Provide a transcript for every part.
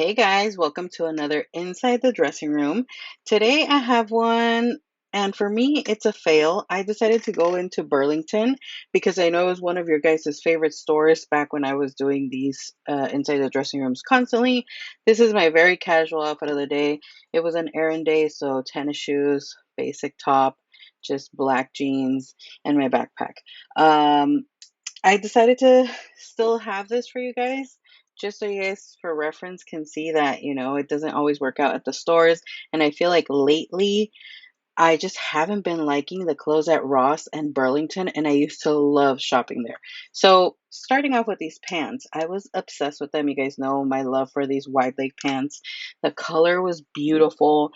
Hey guys, welcome to another Inside the Dressing Room. Today I have one, and for me, it's a fail. I decided to go into Burlington because I know it was one of your guys' favorite stores back when I was doing these Inside the Dressing Rooms constantly. This is my very casual outfit of the day. It was an errand day, so tennis shoes, basic top, just black jeans, and my backpack. Um, I decided to still have this for you guys, just so you guys, for reference, can see that, it doesn't always work out at the stores. And I feel like lately, I just haven't been liking the clothes at Ross and Burlington, and I used to love shopping there. So, starting off with these pants, I was obsessed with them. You guys know my love for these wide leg pants. The color was beautiful.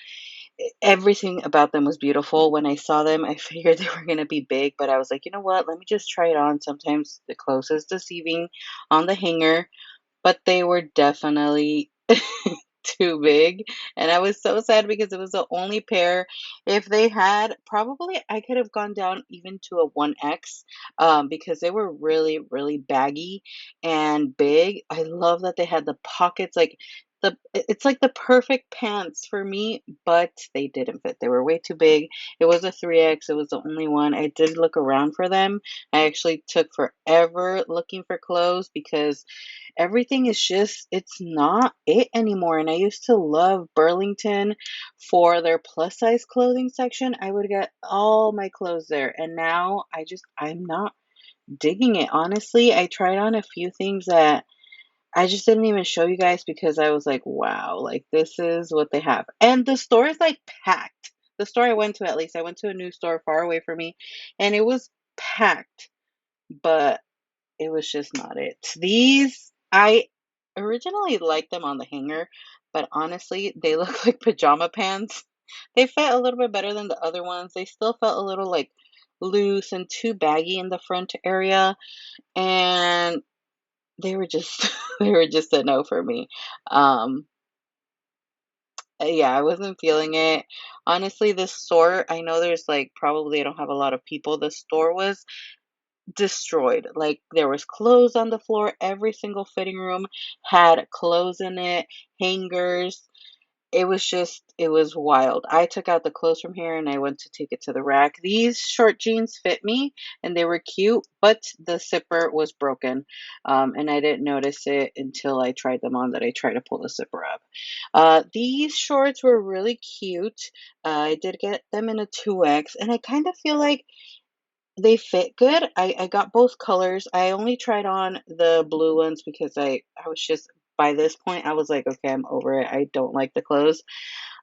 Everything about them was beautiful. When I saw them, I figured they were gonna be big, but I was like, "You know what? Let me just try it on." Sometimes the clothes is deceiving on the hanger, but they were definitely too big, and I was so sad because it was the only pair. If they had, probably I could have gone down even to a 1X, because they were really, really baggy and big. I love that they had the pockets, like it's like the perfect pants for me, but they didn't fit. They were way too big. It was a 3X. It was the only one. I did look around for them. I actually took forever looking for clothes because everything is just, it's not it anymore. And I used to love Burlington for their plus size clothing section. I would get all my clothes there. And now I'm not digging it. Honestly, I tried on a few things that I just didn't even show you guys because I was like, wow, like this is what they have. And the store is like packed. The store I went to, at least, I went to a new store far away from me, and it was packed, but it was just not it. These, I originally liked them on the hanger, but honestly, they look like pajama pants. They fit a little bit better than the other ones. They still felt a little like loose and too baggy in the front area, and they were just they were just a no for me. Um, yeah, I wasn't feeling it. Honestly, this store, I know there's like probably I don't have a lot of people. The store was destroyed. Like there was clothes on the floor. Every single fitting room had clothes in it, hangers. It was wild. I took out the clothes from here and I went to take it to the rack. These short jeans fit me and they were cute, but the zipper was broken. And I didn't notice it until I tried them on, that I tried to pull the zipper up. These shorts were really cute. I did get them in a 2X, and I kind of feel like they fit good. I got both colors. I only tried on the blue ones because I was just, by this point I was like, okay, I'm over it. I don't like the clothes.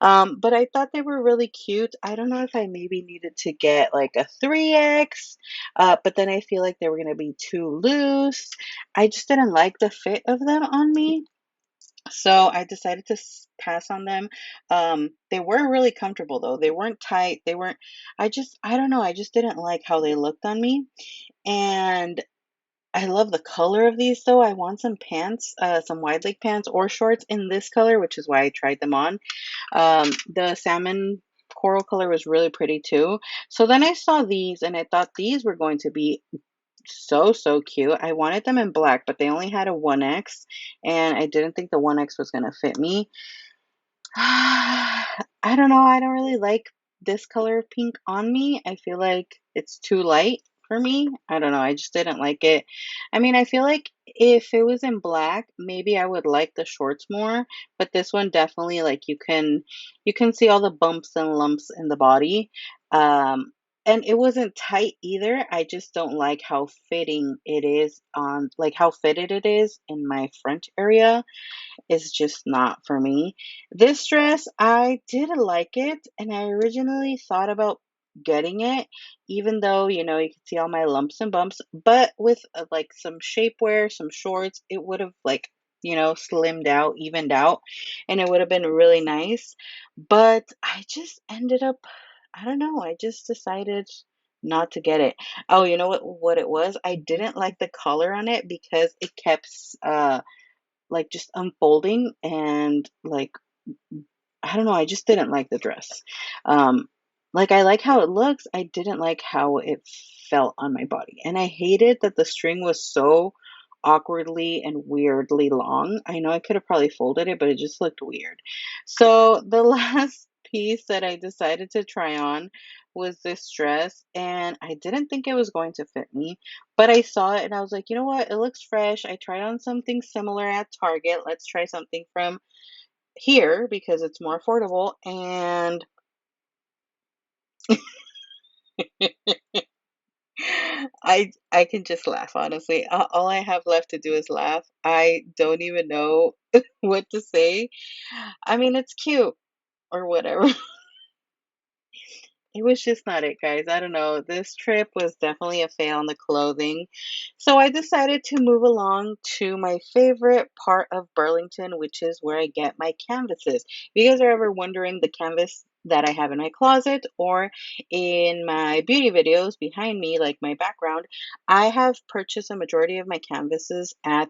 But I thought they were really cute. I don't know if I maybe needed to get like a 3X, but then I feel like they were gonna be too loose. I just didn't like the fit of them on me. So I decided to pass on them. They were really comfortable though. They weren't tight. They weren't, I don't know. I just didn't like how they looked on me. And I love the color of these though. I want some pants, some wide leg pants or shorts in this color, which is why I tried them on. The salmon coral color was really pretty too. So then I saw these and I thought these were going to be so cute. I wanted them in black, but they only had a 1X, and I didn't think the 1X was gonna fit me. I don't know. I don't really like this color of pink on me. I feel like it's too light for me. I don't know. I just didn't like it. I mean, I feel like if it was in black, maybe I would like the shorts more, but this one definitely, like, you can see all the bumps and lumps in the body. Um and it wasn't tight either. I just don't like how fitting it is on, like how fitted it is in my front area is just not for me. This dress, I did like it, and I originally thought about getting it, even though, you can see all my lumps and bumps, but with like some shapewear, some shorts, it would have like, slimmed out, evened out, and it would have been really nice. But I just ended up, I don't know, I just decided not to get it. Oh, you know what it was? I didn't like the color on it because it kept like just unfolding, and like I don't know, I just didn't like the dress. Um like I like how it looks, I didn't like how it felt on my body. And I hated that the string was so awkwardly and weirdly long. I know I could have probably folded it, but it just looked weird. So the last piece that I decided to try on was this dress, and I didn't think it was going to fit me, but I saw it and I was like, you know what? It looks fresh. I tried on something similar at Target. Let's try something from here because it's more affordable. And I can just laugh, honestly. All I have left to do is laugh. I don't even know what to say. I mean, it's cute or whatever. It was just not it, guys. I don't know. This trip was definitely a fail on the clothing. So I decided to move along to my favorite part of Burlington, which is where I get my canvases. If you guys are ever wondering the canvas that I have in my closet or in my beauty videos behind me, like my background, I have purchased a majority of my canvases at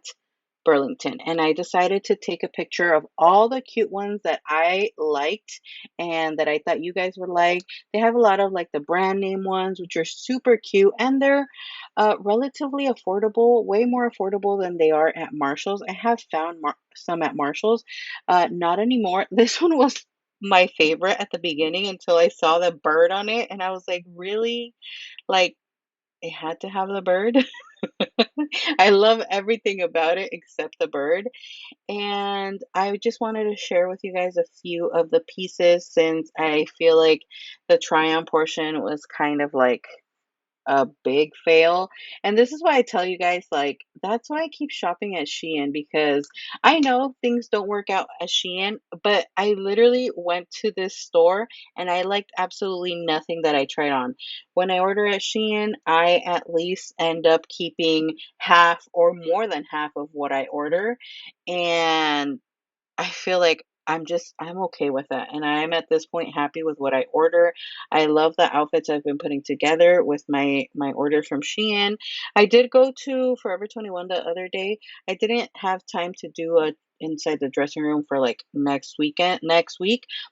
Burlington, and I decided to take a picture of all the cute ones that I liked and that I thought you guys would like. They have a lot of like the brand name ones, which are super cute, and they're relatively affordable, way more affordable than they are at Marshall's. I have found some at Marshall's, not anymore. This one was my favorite at the beginning until I saw the bird on it, and I was like, really? Like, it had to have the bird? I love everything about it except the bird. And I just wanted to share with you guys a few of the pieces since I feel like the try on portion was kind of like a big fail. And this is why I tell you guys, like, that's why I keep shopping at Shein because I know things don't work out at Shein, but I literally went to this store and I liked absolutely nothing that I tried on. When I order at Shein, I at least end up keeping half or more than half of what I order. And I feel like I'm okay with that, and I'm at this point happy with what I order. I love the outfits I've been putting together with my orders from Shein. I did go to Forever 21 the other day. I didn't have time to do a inside the dressing room for like next week,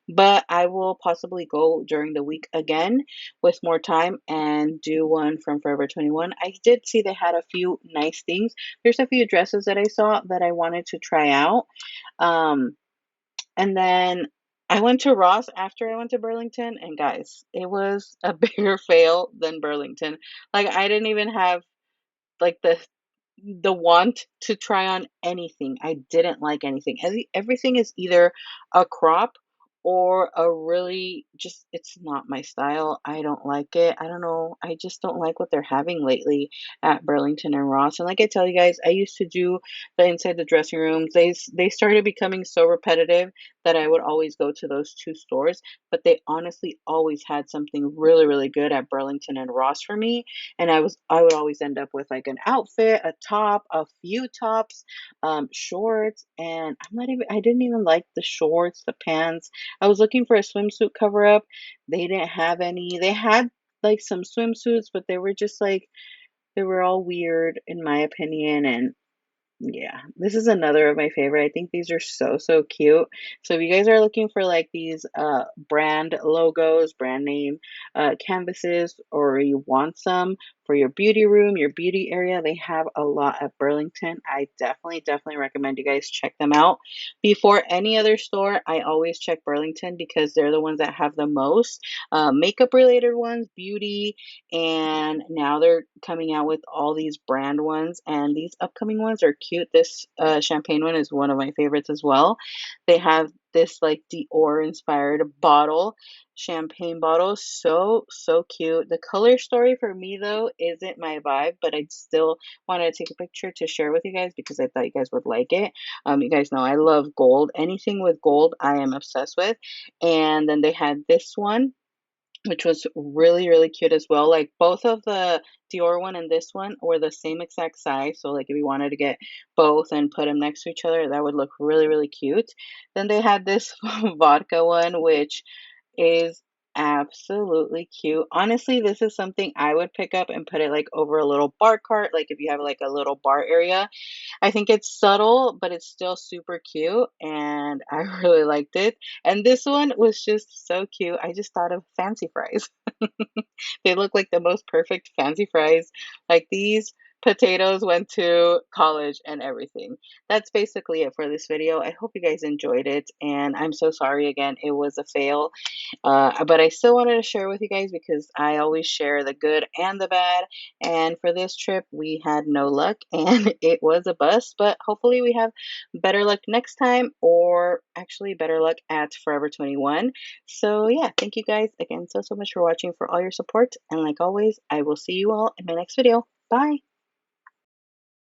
but I will possibly go during the week again with more time and do one from Forever 21. I did see they had a few nice things. There's a few dresses that I saw that I wanted to try out. Um, and then I went to Ross after I went to Burlington, and guys, it was a bigger fail than Burlington. Like I didn't even have like the want to try on anything. I didn't like anything. Everything is either a crop or a really just it's not my style. I don't like it. I don't know. I just don't like what they're having lately at Burlington and Ross. And like I tell you guys, I used to do the inside the dressing rooms. They started becoming so repetitive that I would always go to those two stores, but they honestly always had something really really good at Burlington and Ross for me, and I would always end up with like an outfit, a top, a few tops, shorts, and I didn't even like the shorts, the pants. I was looking for a swimsuit cover up. They didn't have any. They had like some swimsuits, but they were just like they were all weird in my opinion, and yeah, this is another of my favorite. I think these are so, so cute. So if you guys are looking for like these brand logos, brand name canvases, or you want some for your beauty room, your beauty area, they have a lot at Burlington. I definitely recommend you guys check them out. Before any other store, I always check Burlington because they're the ones that have the most makeup related ones, beauty, and now they're coming out with all these brand ones, and these upcoming ones are cute. This champagne one is one of my favorites as well. They have this like Dior inspired bottle, champagne bottle, so cute. The color story for me though isn't my vibe, but I still wanted to take a picture to share with you guys because I thought you guys would like it. You guys know I love gold. Anything with gold I am obsessed with. And then they had this one, which was really, really cute as well. Like both of the Dior one and this one were the same exact size. So like if you wanted to get both and put them next to each other, that would look really, really cute. Then they had this vodka one, which is absolutely cute. Honestly, this is something I would pick up and put it like over a little bar cart, like if you have like a little bar area. I think it's subtle, but it's still super cute, and I really liked it. And this one was just so cute. I just thought of fancy fries. They look like the most perfect fancy fries. Like these Potatoes went to college and everything. That's basically it for this video. I hope you guys enjoyed it, and I'm so sorry again, it was a fail. But I still wanted to share with you guys because I always share the good and the bad. And for this trip, we had no luck and it was a bust. But hopefully, we have better luck next time, or actually better luck at Forever 21. So, yeah, thank you guys again so much for watching, for all your support. And like always, I will see you all in my next video. Bye.